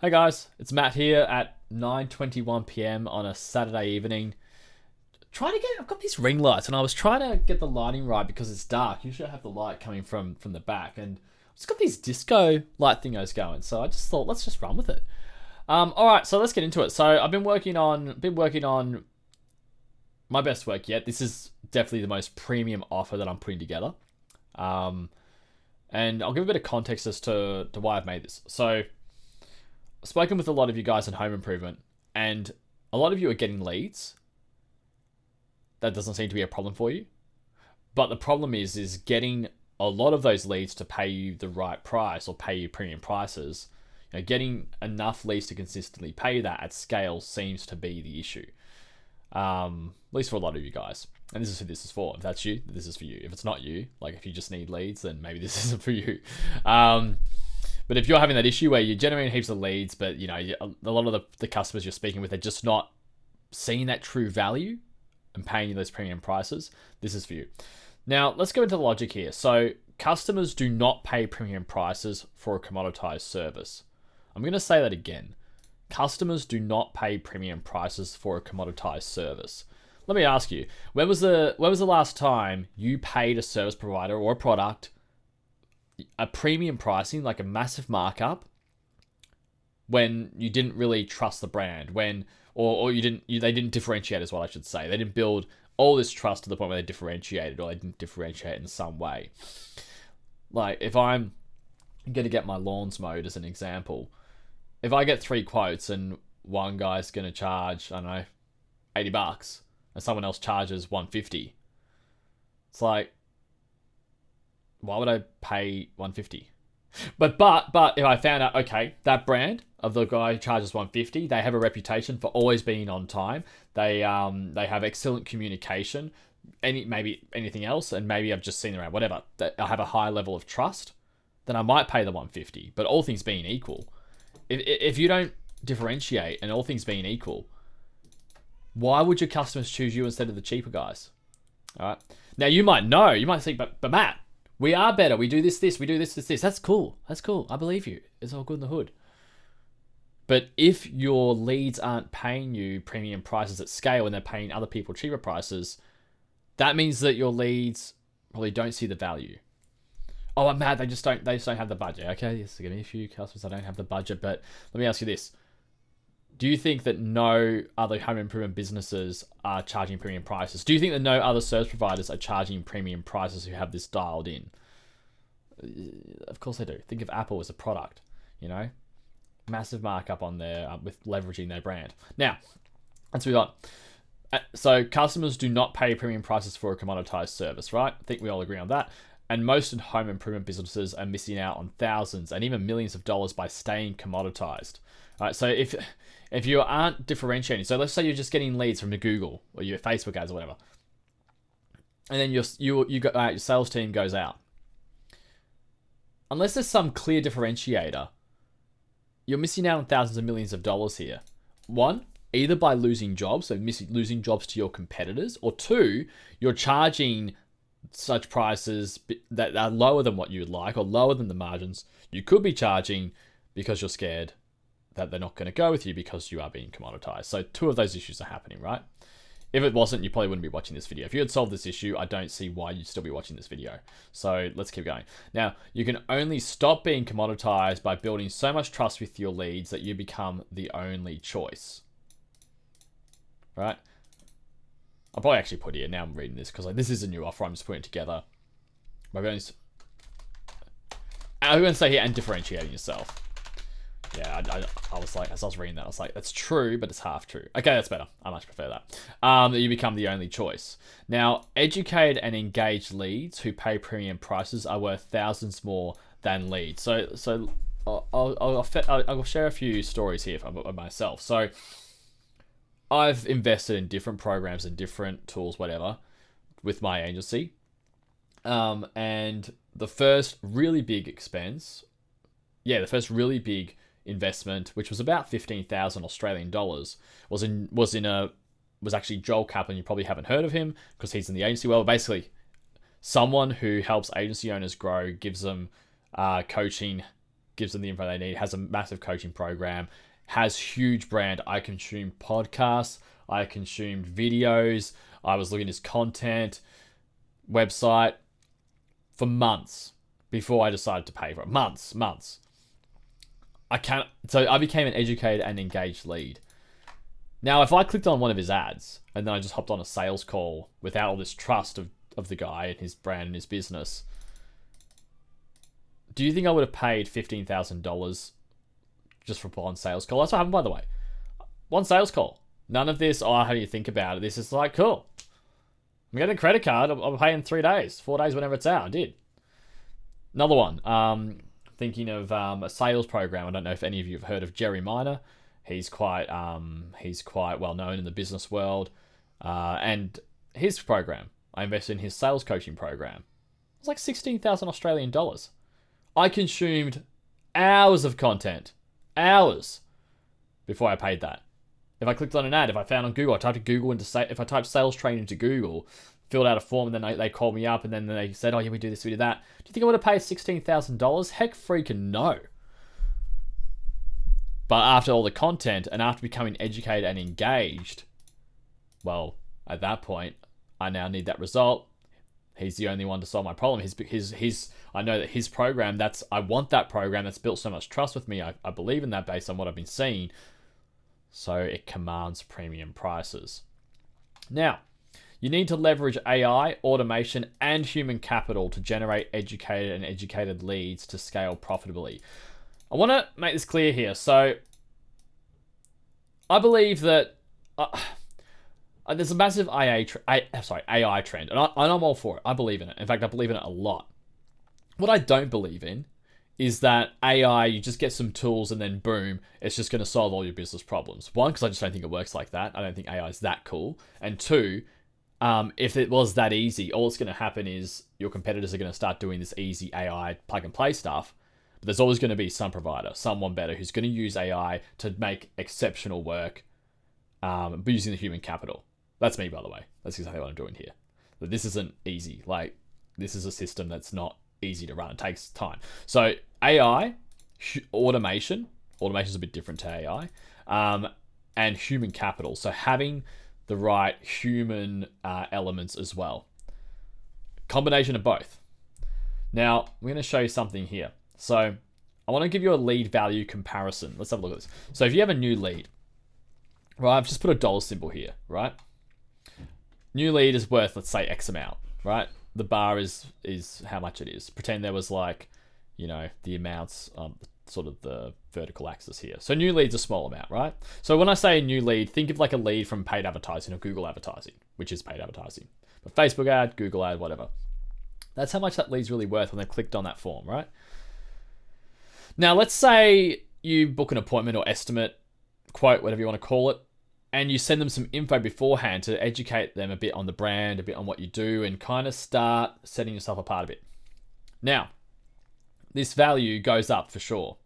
Hey guys, it's Matt here at 9:21 p.m. on a Saturday evening. I've got these ring lights and I was trying to get the lighting right because it's dark. Usually I have the light coming from the back and I've just got these disco light thingos going. So I just thought, let's just run with it. All right, so let's get into it. So I've been working on my best work yet. This is definitely the most premium offer that I'm putting together. And I'll give a bit of context as to why I've made this. So I've spoken with a lot of you guys in home improvement, and a lot of you are getting leads. That doesn't seem to be a problem for you. But the problem is getting a lot of those leads to pay you the right price or pay you premium prices. You know, getting enough leads to consistently pay that at scale seems to be the issue. At least for a lot of you guys. And this is who this is for. If that's you, this is for you. If it's not you, like if you just need leads, then maybe this isn't for you. But if you're having that issue where you're generating heaps of leads, but you know a lot of the customers you're speaking with are just not seeing that true value and paying you those premium prices, this is for you. Now, let's go into the logic here. So customers do not pay premium prices for a commoditized service. I'm going to say that again. Customers do not pay premium prices for a commoditized service. Let me ask you, when was the last time you paid a service provider or a product a premium pricing, like a massive markup, when you didn't really trust the brand, or they didn't differentiate, is what I should say. They didn't build all this trust to the point where they differentiated, or they didn't differentiate in some way. Like if I'm going to get my lawns mowed as an example, if I get 3 quotes and one guy's going to charge, I don't know, $80 and someone else charges $150, it's like, why would I pay $150? But if I found out, okay, that brand of the guy who charges $150, they have a reputation for always being on time. They have excellent communication. Maybe anything else, and maybe I've just seen them around, whatever. I have a high level of trust, then I might pay the $150. But all things being equal, if you don't differentiate and all things being equal, why would your customers choose you instead of the cheaper guys? All right. Now you might think, but Matt, we are better. We do this, we do this. That's cool. I believe you. It's all good in the hood. But if your leads aren't paying you premium prices at scale and they're paying other people cheaper prices, that means that your leads probably don't see the value. Oh, I'm mad. They just don't have the budget. Okay, yes, there's gonna be a few customers that don't have the budget. But let me ask you this: do you think that no other home improvement businesses are charging premium prices? Do you think that no other service providers are charging premium prices who have this dialed in? Of course they do. Think of Apple as a product, you know? Massive markup on there with leveraging their brand. Now, let's move on. So customers do not pay premium prices for a commoditized service, right? I think we all agree on that. And most home improvement businesses are missing out on thousands and even millions of dollars by staying commoditized. All right, so if you aren't differentiating, so let's say you're just getting leads from your Google or your Facebook ads or whatever, and then your sales team goes out. Unless there's some clear differentiator, you're missing out on thousands of millions of dollars here. One, either by losing jobs, so losing jobs to your competitors, or two, you're charging such prices that are lower than what you would like or lower than the margins you could be charging because you're scared that they're not going to go with you because you are being commoditized. So 2 of those issues are happening, right? If it wasn't, you probably wouldn't be watching this video. If you had solved this issue, I don't see why you'd still be watching this video. So let's keep going. Now, you can only stop being commoditized by building so much trust with your leads that you become the only choice. Right? I'll probably actually put here, now I'm reading this, because this is a new offer I'm just putting together. I'm going to say here, and differentiating yourself. Yeah, I was like, as I was reading that, I was like, that's true, but it's half true. Okay, that's better. I much prefer that. That you become the only choice. Now, educated and engaged leads who pay premium prices are worth thousands more than leads. So I'll share a few stories here of myself. So I've invested in different programs and different tools, whatever, with my agency. And the first really big investment, which was about 15,000 Australian dollars, was actually Joel Kaplan. You probably haven't heard of him because he's in the agency world. Basically, someone who helps agency owners grow, gives them coaching gives them the info they need, has a massive coaching program, has huge brand. I consumed podcasts, I consumed videos, I was looking at his content, website for months before I decided to pay for it. Months. So I became an educated and engaged lead. Now, if I clicked on one of his ads and then I just hopped on a sales call without all this trust of the guy and his brand and his business, do you think I would have paid $15,000 just for one sales call? That's what happened, by the way. One sales call. None of this, how do you think about it? This is like, cool. I'm getting a credit card. I'll pay in 3 days, 4 days, whenever it's out. I did. Another one. Thinking of a sales program. I don't know if any of you have heard of Jerry Minor. He's quite well known in the business world. And his program, I invested in his sales coaching program. It was like 16,000 Australian dollars. I consumed hours of content. Hours. Before I paid that. If I clicked on an ad, if I found on Google, I typed Google if I typed sales training into Google, filled out a form, and then they called me up, and then they said, oh yeah, we do this, we do that. Do you think I would have paid $16,000? Heck freaking no. But after all the content, and after becoming educated and engaged, well, at that point, I now need that result. He's the only one to solve my problem. I know that his program, I want that program that's built so much trust with me. I believe in that based on what I've been seeing. So it commands premium prices. Now, you need to leverage AI, automation, and human capital to generate educated leads to scale profitably. I want to make this clear here. So I believe that there's a massive AI trend, and I'm all for it. I believe in it. In fact, I believe in it a lot. What I don't believe in is that AI, you just get some tools and then boom, it's just going to solve all your business problems. One, because I just don't think it works like that. I don't think AI is that cool. And two, if it was that easy, all that's going to happen is your competitors are going to start doing this easy AI plug and play stuff. But there's always going to be some provider, someone better, who's going to use AI to make exceptional work, using the human capital. That's me, by the way. That's exactly what I'm doing here. But this isn't easy. Like, this is a system that's not easy to run. It takes time. So AI, automation is a bit different to AI, and human capital. So having the right human elements as well. Combination of both. Now, I'm going to show you something here. So I want to give you a lead value comparison. Let's have a look at this. So if you have a new lead, right, I've just put a dollar symbol here, right? New lead is worth, let's say, X amount, right? The bar is how much it is. Pretend there was like, the amounts, sort of the vertical axis here. So new lead's a small amount, right? So when I say a new lead, think of like a lead from paid advertising or Google advertising, which is paid advertising. But Facebook ad, Google ad, whatever. That's how much that lead's really worth when they clicked on that form, right? Now, let's say you book an appointment or estimate, quote, whatever you want to call it, and you send them some info beforehand to educate them a bit on the brand, a bit on what you do, and kind of start setting yourself apart a bit. Now, this value goes up for sure.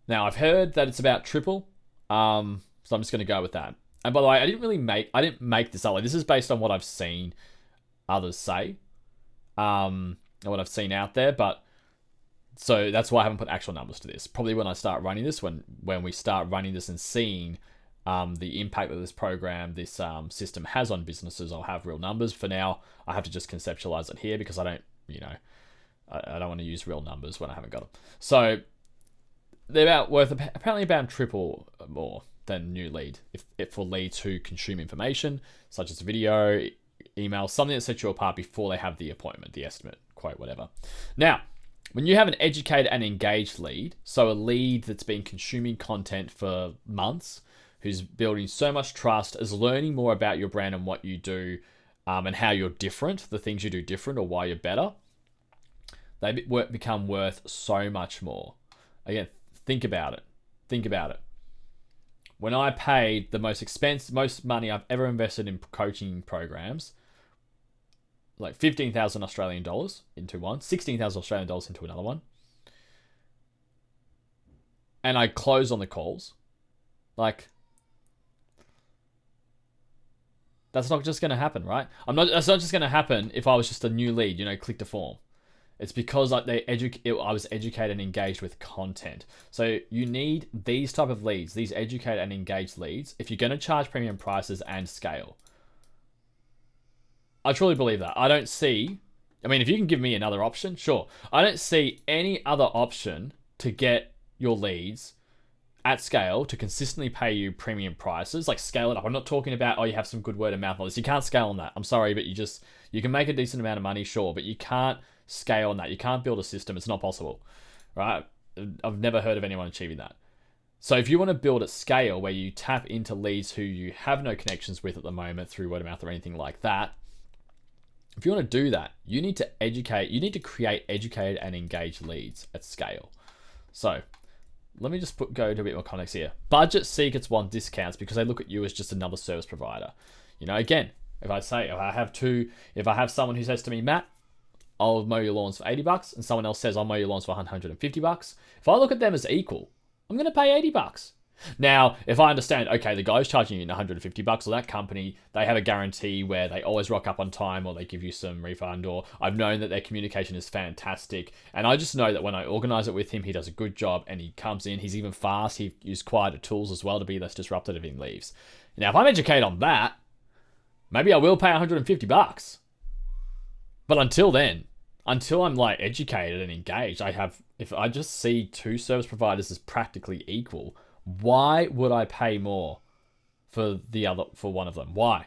Now, I've heard that it's about triple, so I'm just going to go with that. And by the way, I didn't make this up. Like, this is based on what I've seen others say, and what I've seen out there, but so that's why I haven't put actual numbers to this. Probably when I start running this, when we start running this and seeing the impact that this program, this system has on businesses, I'll have real numbers. For now, I have to just conceptualize it here because I don't want to use real numbers when I haven't got them. So they're apparently about triple more than new lead if for leads who consume information such as video, email, something that sets you apart before they have the appointment, the estimate, quote, whatever. Now, when you have an educated and engaged lead, so a lead that's been consuming content for months, who's building so much trust, is learning more about your brand and what you do, and how you're different, the things you do different or why you're better, they become worth so much more. Again, think about it. When I paid the most money I've ever invested in coaching programs, like 15,000 Australian dollars into one, 16,000 Australian dollars into another one, and I closed on the calls, like, that's not just going to happen, right? That's not just going to happen if I was just a new lead, clicked a form. It's because like I was educated and engaged with content. So you need these type of leads, these educated and engaged leads, if you're going to charge premium prices and scale. I truly believe that. I don't see, I mean, if you can give me another option, sure. I don't see any other option to get your leads at scale to consistently pay you premium prices, like scale it up. I'm not talking about, oh, you have some good word of mouth on this. You can't scale on that. I'm sorry, but you can make a decent amount of money, sure, but you can't scale on that. You can't build a system. It's not possible, right? I've never heard of anyone achieving that. So if you want to build at scale where you tap into leads who you have no connections with at the moment through word of mouth or anything like that, if you want to do that, you need to create educated and engaged leads at scale. So let me just go to a bit more context here. Budget seekers want discounts because they look at you as just another service provider. You know, again, if I have someone who says to me, Matt, I'll mow your lawns for $80, and someone else says I'll mow your lawns for $150. If I look at them as equal, I'm going to pay $80. Now, if I understand, okay, the guy's charging you $150, or that company, they have a guarantee where they always rock up on time, or they give you some refund, or I've known that their communication is fantastic, and I just know that when I organize it with him, he does a good job, and he comes in, he's even fast, he uses quieter tools as well to be less disruptive if he leaves. Now, if I'm educated on that, maybe I will pay $150. But until then, until I'm like educated and engaged, if I just see two service providers as practically equal, why would I pay more for one of them? Why?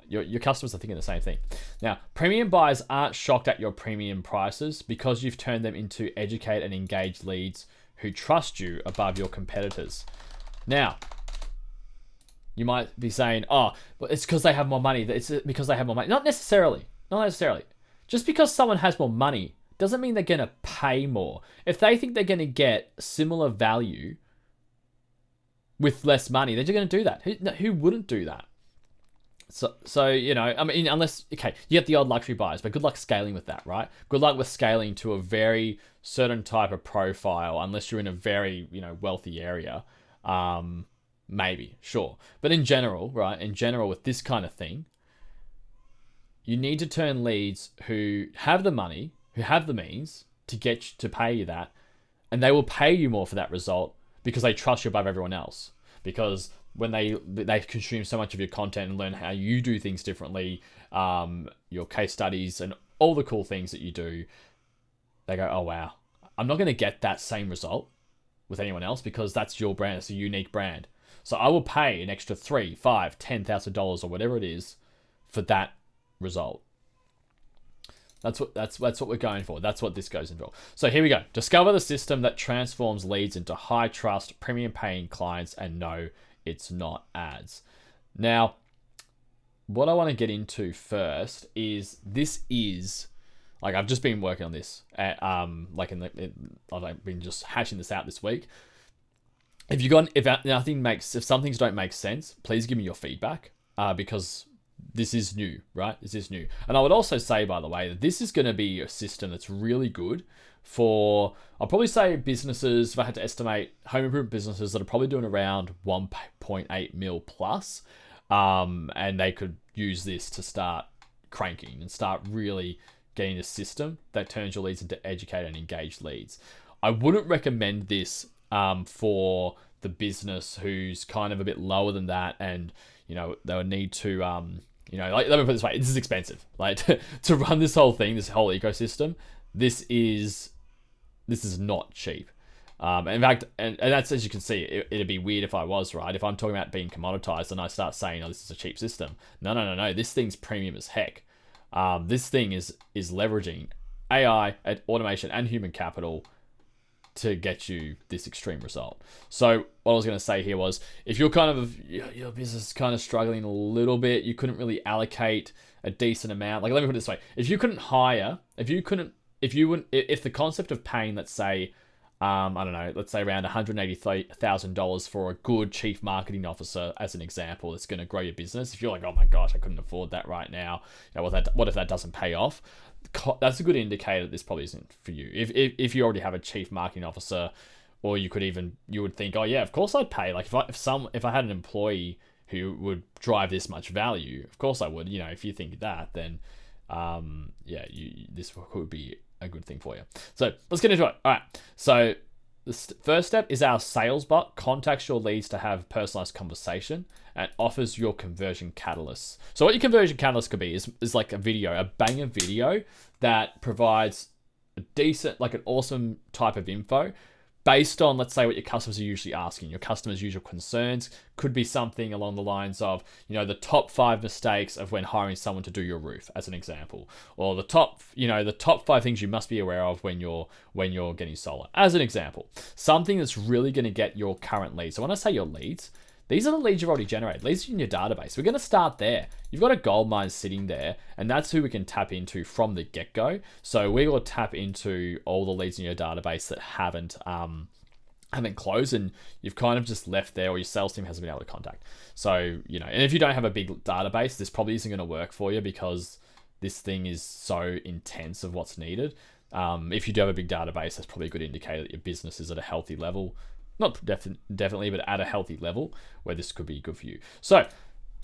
Your customers are thinking the same thing. Now, premium buyers aren't shocked at your premium prices because you've turned them into educated and engaged leads who trust you above your competitors. Now, you might be saying, oh, well, it's because they have more money. It's because they have more money. Not necessarily. Not necessarily. Just because someone has more money doesn't mean they're going to pay more. If they think they're going to get similar value with less money, they're just going to do that. Who wouldn't do that? So you know, I mean, unless, okay, you get the odd luxury buyers, but good luck scaling with that, right? Good luck with scaling to a very certain type of profile, unless you're in a very, you know, wealthy area. Maybe, sure. But in general, right, in general with this kind of thing, you need to turn leads who have the money, who have the means to pay you that, and they will pay you more for that result because they trust you above everyone else. Because when they consume so much of your content and learn how you do things differently, your case studies and all the cool things that you do, they go, oh wow, I'm not going to get that same result with anyone else because that's your brand. It's a unique brand. So I will pay an extra $3,000, $5,000, $10,000 or whatever it is for that result. That's what we're going for. That's what this goes in for. So here we go. Discover the system that transforms leads into high trust, premium paying clients, and no, it's not ads. Now, what I want to get into first is like I've just been working on this. I've been just hashing this out this week. If some things don't make sense, please give me your feedback because this is new, right? This is new. And I would also say, by the way, that this is going to be a system that's really good for, I'll probably say businesses, if I had to estimate, home improvement businesses that are probably doing around 1.8 mil plus. And they could use this to start cranking and start really getting a system that turns your leads into educated and engaged leads. I wouldn't recommend this for the business who's kind of a bit lower than that, and you know they would need to like, let me put it this way, this is expensive. Like to run this whole thing, this whole ecosystem, this is not cheap. In fact, and that's, as you can see, it'd be weird if I was right. If I'm talking about being commoditized and I start saying, oh, this is a cheap system. No. This thing's premium as heck. This thing is leveraging AI, automation, and human capital to get you this extreme result. So what I was going to say here was, if you're your business is kind of struggling a little bit, you couldn't really allocate a decent amount. Like, let me put it this way: if the concept of paying, let's say, let's say around $180,000 for a good chief marketing officer, as an example, that's going to grow your business. If you're like, oh my gosh, I couldn't afford that right now, what if that doesn't pay off? That's a good indicator that this probably isn't for you. If you already have a chief marketing officer, or you would think, oh yeah, of course I'd pay. Like if I had an employee who would drive this much value, of course I would. You know, if you think that, then yeah, this could be a good thing for you. So let's get into it. All right. So the first step is our sales bot contacts your leads to have personalized conversation and offers your conversion catalysts. So what your conversion catalyst could be is like a video, a banger video that provides a decent, like an awesome type of info based on, let's say, what your customers are usually asking. Your customers' usual concerns could be something along the lines of, the top 5 mistakes of when hiring someone to do your roof, as an example, or the top 5 things you must be aware of when you're getting solar, as an example. Something that's really going to get your current leads. So when I say your leads, these are the leads you've already generated, leads in your database. We're going to start there. You've got a gold mine sitting there, and that's who we can tap into from the get-go. So we will tap into all the leads in your database that haven't closed, and you've kind of just left there, or your sales team hasn't been able to contact. So, and if you don't have a big database, this probably isn't going to work for you because this thing is so intense of what's needed. If you do have a big database, that's probably a good indicator that your business is at a healthy level. Not definitely, but at a healthy level where this could be good for you. So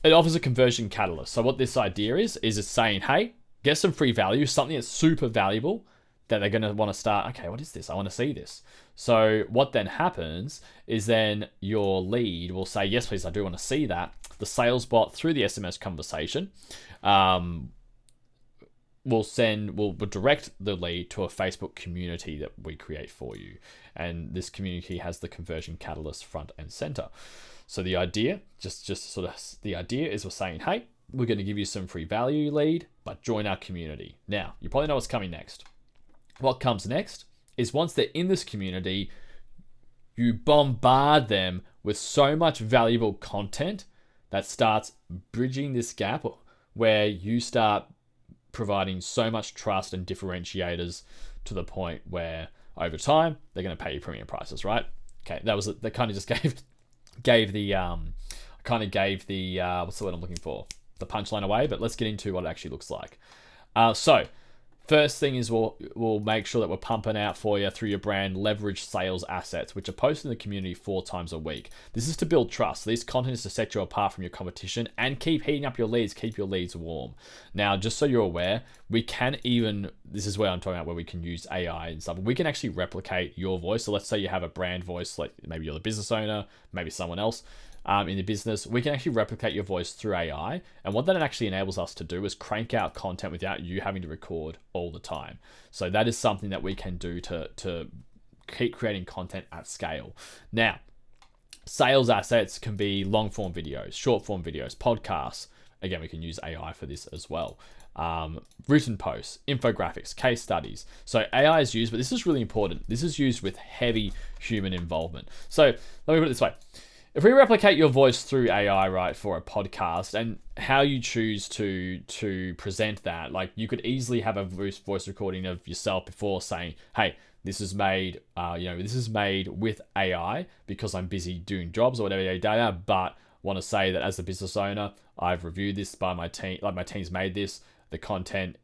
it offers a conversion catalyst. So what this idea is it's saying, hey, get some free value, something that's super valuable that they're going to want to start. Okay, what is this? I want to see this. So what then happens is then your lead will say, yes, please, I do want to see that. The sales bot, through the SMS conversation, will direct the lead to a Facebook community that we create for you. And this community has the conversion catalyst front and center. So the idea, the idea is we're saying, hey, we're going to give you some free value lead, but join our community. Now, you probably know what's coming next. What comes next is once they're in this community, you bombard them with so much valuable content that starts bridging this gap where you start providing so much trust and differentiators to the point where over time they're going to pay you premium prices, right? Okay, that kind of just gave the what's the word I'm looking for? The punchline away, but let's get into what it actually looks like. So first thing is we'll make sure that we're pumping out for you through your brand leverage sales assets, which are posted in the community 4 times a week. This is to build trust. This content is to set you apart from your competition and keep heating up your leads, keep your leads warm. Now, just so you're aware, this is where I'm talking about where we can use AI and stuff. We can actually replicate your voice. So let's say you have a brand voice, like maybe you're the business owner, maybe someone else. In the business, we can actually replicate your voice through AI. And what that actually enables us to do is crank out content without you having to record all the time. So that is something that we can do to keep creating content at scale. Now, sales assets can be long form videos, short form videos, podcasts. Again, we can use AI for this as well. Written posts, infographics, case studies. So AI is used, but this is really important. This is used with heavy human involvement. So let me put it this way. If we replicate your voice through AI, right, for a podcast, and how you choose to present that, like you could easily have a voice recording of yourself before saying, hey, this is made, this is made with AI because I'm busy doing jobs or whatever data, but want to say that as a business owner, I've reviewed this by my team, like my team's made this. The content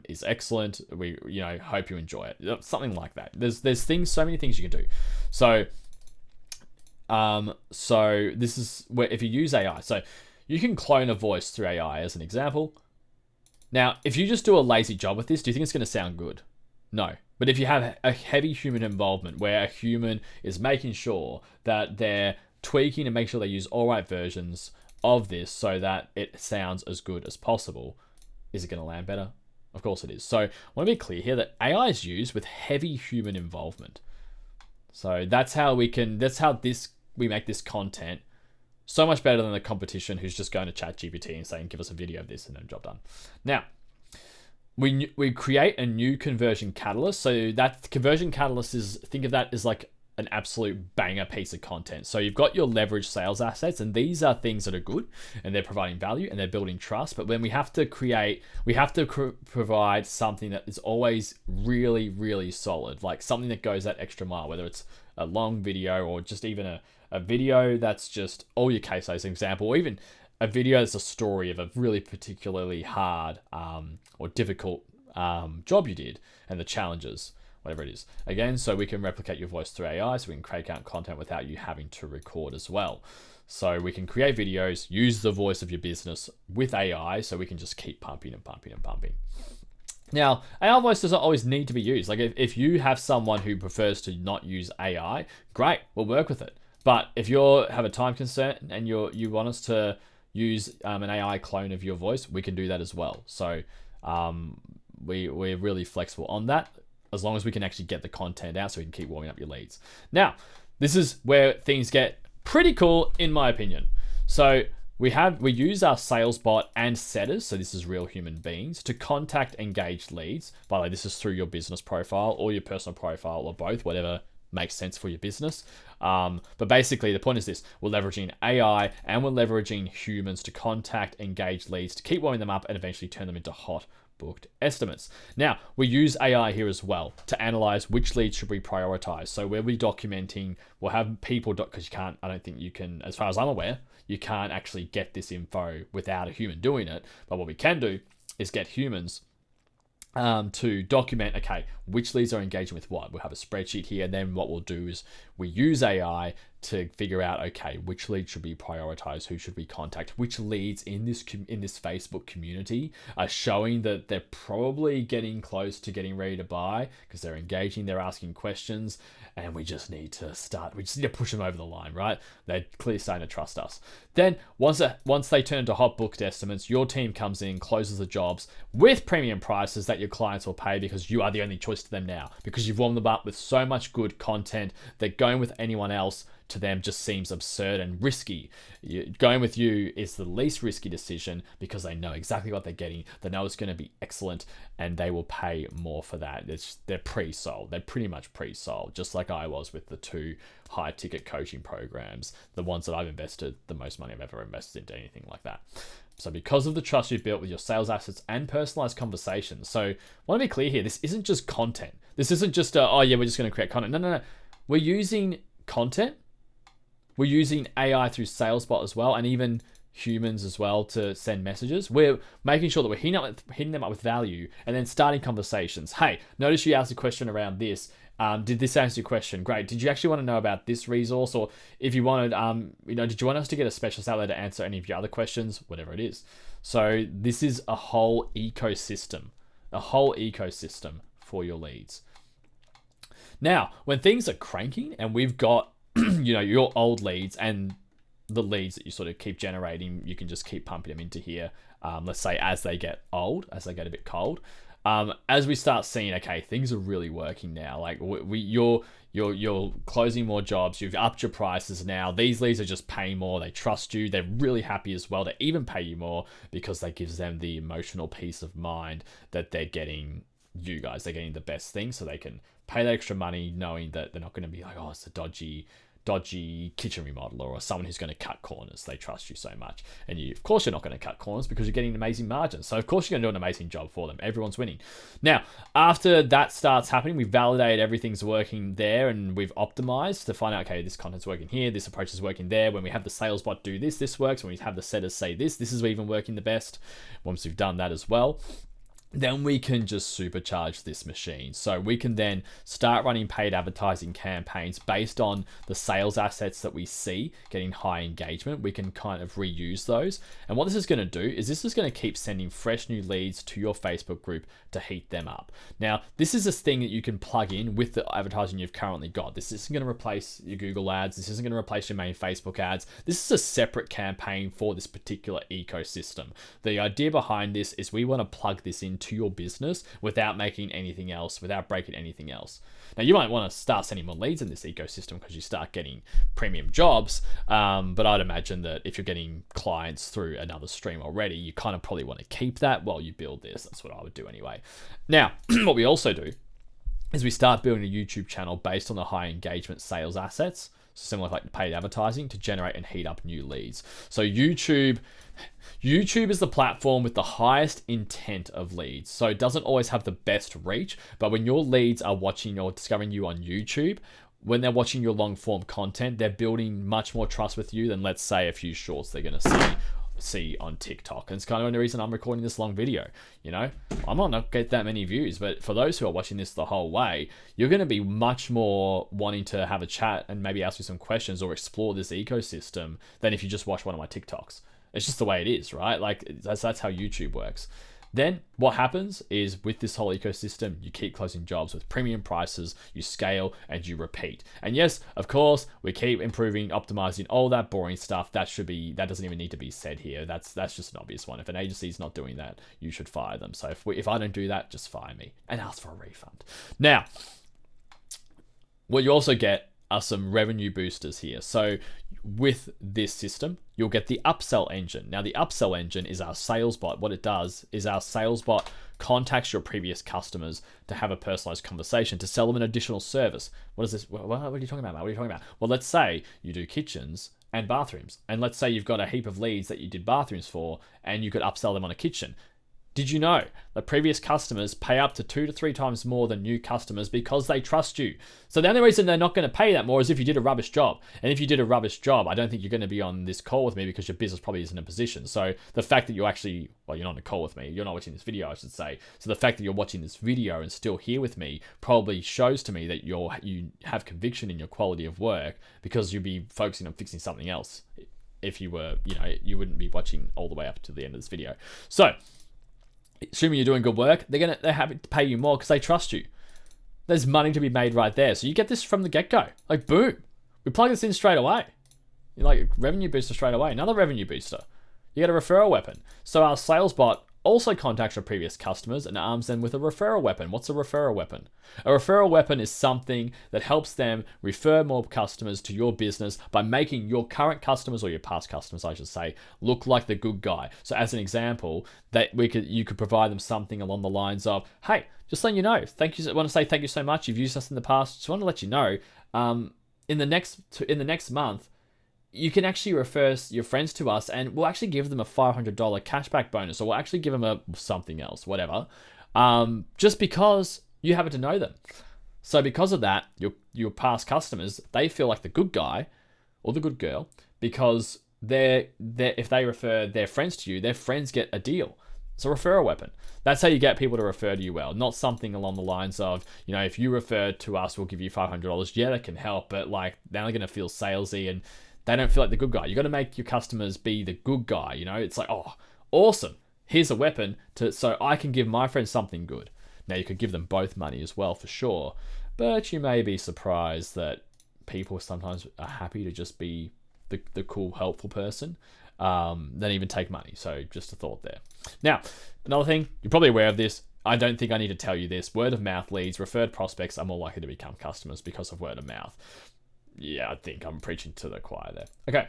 is excellent. We, hope you enjoy it. Something like that. There's so many things you can do. So this is where if you use AI, so you can clone a voice through AI as an example. Now, if you just do a lazy job with this, do you think it's going to sound good? No. But if you have a heavy human involvement where a human is making sure that they're tweaking and make sure they use all right versions of this so that it sounds as good as possible, is it going to land better? Of course it is. So I want to be clear here that AI is used with heavy human involvement. So that's how we make this content so much better than the competition who's just going to ChatGPT and saying, give us a video of this and then job done. Now, we create a new conversion catalyst. So that conversion catalyst think of that as like an absolute banger piece of content. So you've got your leverage sales assets, and these are things that are good and they're providing value and they're building trust. But when we have to provide something that is always really, really solid, like something that goes that extra mile, whether it's a long video or just even a video that's just all your case studies, example, or even a video that's a story of a really particularly hard or difficult job you did and the challenges, whatever it is. Again, so we can replicate your voice through AI, so we can crank out content without you having to record as well. So we can create videos, use the voice of your business with AI, so we can just keep pumping and pumping and pumping. Now, AI voice doesn't always need to be used. Like if you have someone who prefers to not use AI, great, we'll work with it. But if you have a time concern and you want us to use an AI clone of your voice, we can do that as well. So we're really flexible on that, as long as we can actually get the content out so we can keep warming up your leads. Now, this is where things get pretty cool, in my opinion. So we use our sales bot and setters, so this is real human beings, to contact engaged leads. By the way, this is through your business profile or your personal profile or both, whatever makes sense for your business. But basically the point is this: we're leveraging AI and we're leveraging humans to contact engaged leads, to keep warming them up and eventually turn them into hot booked estimates. Now, we use AI here as well to analyze which leads should we prioritize. So we'll be documenting, we'll have people, because I don't think you can, as far as I'm aware, you can't actually get this info without a human doing it. But what we can do is get humans to document, okay, which leads are engaging with what. We'll have a spreadsheet here, and then what we'll do is we use AI to figure out, okay, which leads should be prioritized, who should we contact, which leads in this Facebook community are showing that they're probably getting close to getting ready to buy because they're engaging, they're asking questions, and we just need to push them over the line, right? They're clearly starting to trust us. Then once they turn into hot booked estimates, your team comes in, closes the jobs with premium prices that your clients will pay, because you are the only choice to them now, because you've warmed them up with so much good content that going with anyone else to them just seems absurd and risky. Going with you is the least risky decision, because they know exactly what they're getting. They know it's going to be excellent, and they will pay more for that. They're pre-sold. They're pretty much pre-sold, just like I was with the 2 high-ticket coaching programs, the ones that I've invested the most money I've ever invested into anything like that. So because of the trust you've built with your sales assets and personalized conversations. So I want to be clear here, this isn't just content. This isn't just oh yeah, we're just going to create content. No. We're using content. We're using AI through SalesBot as well, and even humans as well to send messages. We're making sure that we're hitting them up with value, and then starting conversations. Hey, notice you asked a question around this. Did this answer your question? Great. Did you actually want to know about this resource? Or if you wanted, did you want us to get a specialist out there to answer any of your other questions? Whatever it is. So this is a whole ecosystem for your leads. Now, when things are cranking and we've got your old leads and the leads that you sort of keep generating, you can just keep pumping them into here. Let's say as they get old, as they get a bit cold, as we start seeing, okay, things are really working now. Like you're closing more jobs. You've upped your prices now. These leads are just paying more. They trust you. They're really happy as well to even pay you more, because that gives them the emotional peace of mind that they're getting you guys. They're getting the best thing, so they can pay that extra money knowing that they're not going to be like, oh, it's a dodgy kitchen remodeler or someone who's going to cut corners. They trust you so much. And of course you're not going to cut corners, because you're getting amazing margins. So of course you're going to do an amazing job for them. Everyone's winning. Now, after that starts happening, we validate everything's working there, and we've optimized to find out, okay, this content's working here, this approach is working there. When we have the sales bot do this works. When we have the setters say this is even working the best. Once we've done that as well, then we can just supercharge this machine. So we can then start running paid advertising campaigns based on the sales assets that we see getting high engagement. We can kind of reuse those. And what this is going to do is this is going to keep sending fresh new leads to your Facebook group to heat them up. Now, this is a thing that you can plug in with the advertising you've currently got. This isn't going to replace your Google ads. This isn't going to replace your main Facebook ads. This is a separate campaign for this particular ecosystem. The idea behind this is we want to plug this into your business without making anything else, without breaking anything else. Now, you might want to start sending more leads in this ecosystem because you start getting premium jobs, but I'd imagine that if you're getting clients through another stream already, you kind of probably want to keep that while you build this. That's what I would do anyway. Now, what we also do is we start building a YouTube channel based on the high engagement sales assets, similar like paid advertising, to generate and heat up new leads. So YouTube is the platform with the highest intent of leads. So it doesn't always have the best reach, but when your leads are watching or discovering you on YouTube, when they're watching your long form content, they're building much more trust with you than, let's say, a few shorts they're going to see on TikTok. And it's kind of the reason I'm recording this long video. I might not get that many views, but for those who are watching this the whole way, you're going to be much more wanting to have a chat and maybe ask me some questions or explore this ecosystem than if you just watch one of my TikToks. It's just the way it is, right? Like that's how YouTube works. Then what happens is with this whole ecosystem, you keep closing jobs with premium prices, you scale, and you repeat. And yes, of course, we keep improving, optimizing, all that boring stuff. That doesn't even need to be said here. That's just an obvious one. If an agency is not doing that, you should fire them. So if I don't do that, just fire me and ask for a refund. Now, what you also get are some revenue boosters here. So with this system, you'll get the upsell engine. Now, the upsell engine is our sales bot. What it does is our sales bot contacts your previous customers to have a personalized conversation, to sell them an additional service. What is this? What are you talking about, Matt? What are you talking about? Well, let's say you do kitchens and bathrooms. And let's say you've got a heap of leads that you did bathrooms for, and you could upsell them on a kitchen. Did you know that previous customers pay up to 2 to 3 times more than new customers because they trust you? So the only reason they're not going to pay that more is if you did a rubbish job. And if you did a rubbish job, I don't think you're going to be on this call with me because your business probably isn't in a position. So the fact that you actually, well, you're not on a call with me, you're not watching this video, I should say. So the fact that you're watching this video and still here with me probably shows to me that you have conviction in your quality of work, because you'd be focusing on fixing something else. If you were, you wouldn't be watching all the way up to the end of this video. So, assuming you're doing good work, they're happy to pay you more because they trust you. There's money to be made right there. So you get this from the get-go. Like, boom. We plug this in straight away. You're like, revenue booster straight away. Another revenue booster. You get a referral weapon. So our sales bot also contacts your previous customers and arms them with a referral weapon. What's a referral weapon? A referral weapon is something that helps them refer more customers to your business by making your current customers, or your past customers, I should say, look like the good guy. So as an example, you could provide them something along the lines of, hey, just letting you know, thank you. I want to say thank you so much. You've used us in the past. Just want to let you know, in the next month, you can actually refer your friends to us, and we'll actually give them a $500 cashback bonus, or we'll actually give them something else, whatever, just because you happen to know them. So because of that, your past customers, they feel like the good guy or the good girl, because if they refer their friends to you, their friends get a deal. It's a referral weapon. That's how you get people to refer to you well, not something along the lines of, if you refer to us, we'll give you $500. Yeah, that can help, but like, now they're going to feel salesy and they don't feel like the good guy. You got to make your customers be the good guy. It's like, oh, awesome. Here's a weapon so I can give my friends something good. Now, you could give them both money as well, for sure. But you may be surprised that people sometimes are happy to just be the cool, helpful person, than even take money. So just a thought there. Now, another thing, you're probably aware of this. I don't think I need to tell you this. Word of mouth leads, referred prospects are more likely to become customers because of word of mouth. Yeah, I think I'm preaching to the choir there. Okay.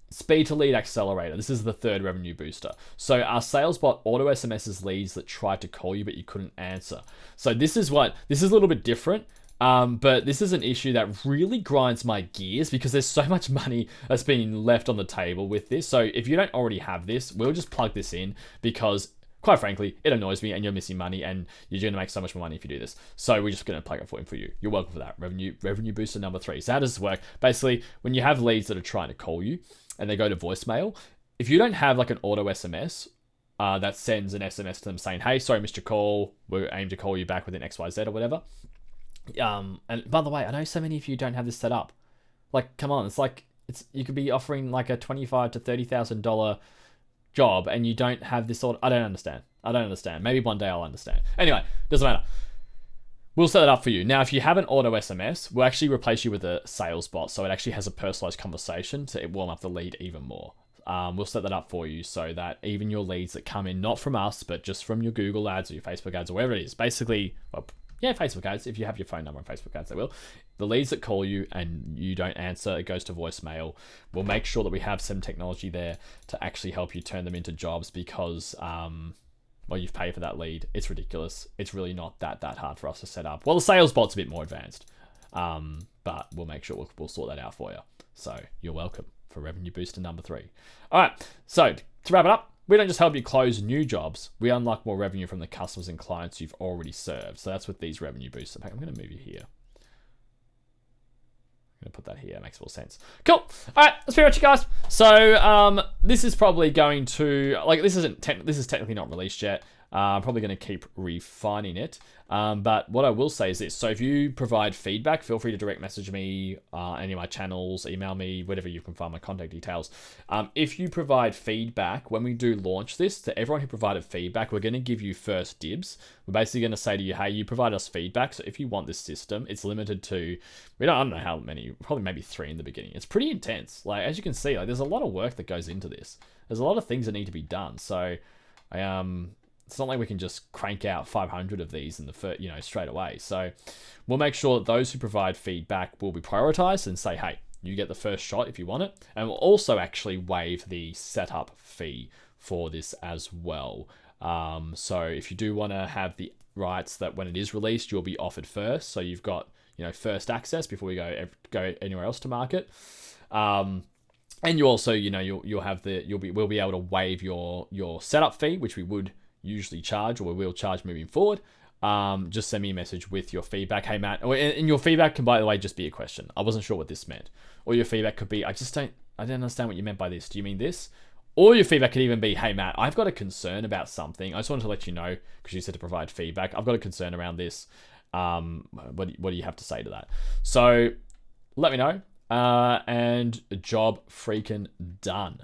Speed to lead accelerator. This is the third revenue booster. So our sales bot auto SMSs leads that tried to call you, but you couldn't answer. So this is a little bit different. But this is an issue that really grinds my gears because there's so much money that's being left on the table with this. So if you don't already have this, we'll just plug this in because, quite frankly, it annoys me and you're missing money and you're going to make so much more money if you do this. So we're just going to plug it for you. You're welcome for that. Revenue booster number 3. So how does this work? Basically, when you have leads that are trying to call you and they go to voicemail, if you don't have like an auto SMS that sends an SMS to them saying, hey, sorry, missed your call. We aim to call you back within XYZ or whatever. And by the way, I know so many of you don't have this set up. Like, come on, you could be offering like a $25,000 to $30,000 job and you don't have this sort of, I don't understand. Maybe one day I'll understand. Anyway, doesn't matter. We'll set it up for you. Now, if you have an auto SMS, we'll actually replace you with a sales bot. So it actually has a personalized conversation to warm up the lead even more. We'll set that up for you so that even your leads that come in, not from us, but just from your Google ads or your Facebook ads or whatever it is, basically, Facebook ads, if you have your phone number on Facebook ads, they will. The leads that call you and you don't answer, it goes to voicemail. We'll make sure that we have some technology there to actually help you turn them into jobs because, you've paid for that lead. It's ridiculous. It's really not that hard for us to set up. Well, the sales bot's a bit more advanced, but we'll make sure we'll sort that out for you. So you're welcome for revenue booster number 3. All right, so to wrap it up, we don't just help you close new jobs. We unlock more revenue from the customers and clients you've already served. So that's with these revenue boosters. I'm going to move you here. I'm going to put that here. It makes more sense. Cool. All right, that's pretty much it, guys. So this is probably going to, this is technically not released yet. I'm probably going to keep refining it. But what I will say is this. So if you provide feedback, feel free to direct message me, any of my channels, email me, whatever, you can find my contact details. If you provide feedback, when we do launch this, to everyone who provided feedback, we're going to give you first dibs. We're basically going to say to you, hey, you provide us feedback. So if you want this system, it's limited to, I don't know how many, probably maybe 3 in the beginning. It's pretty intense. Like, as you can see, like, there's a lot of work that goes into this. There's a lot of things that need to be done. So, it's not like we can just crank out 500 of these in the first, straight away. So we'll make sure that those who provide feedback will be prioritized and say, hey, you get the first shot if you want it. And we'll also actually waive the setup fee for this as well. So if you do want to have the rights that when it is released, you'll be offered first. So you've got, first access before we go anywhere else to market. And you also, we'll be able to waive your setup fee, which we would usually charge, or we will charge moving forward. Just send me a message with your feedback. Hey, Matt, and your feedback can, by the way, just be a question. I wasn't sure what this meant. Or your feedback could be, I didn't understand what you meant by this. Do you mean this? Or your feedback could even be, hey, Matt, I've got a concern about something. I just wanted to let you know, because you said to provide feedback. I've got a concern around this. What do you have to say to that? So let me know. And job freaking done.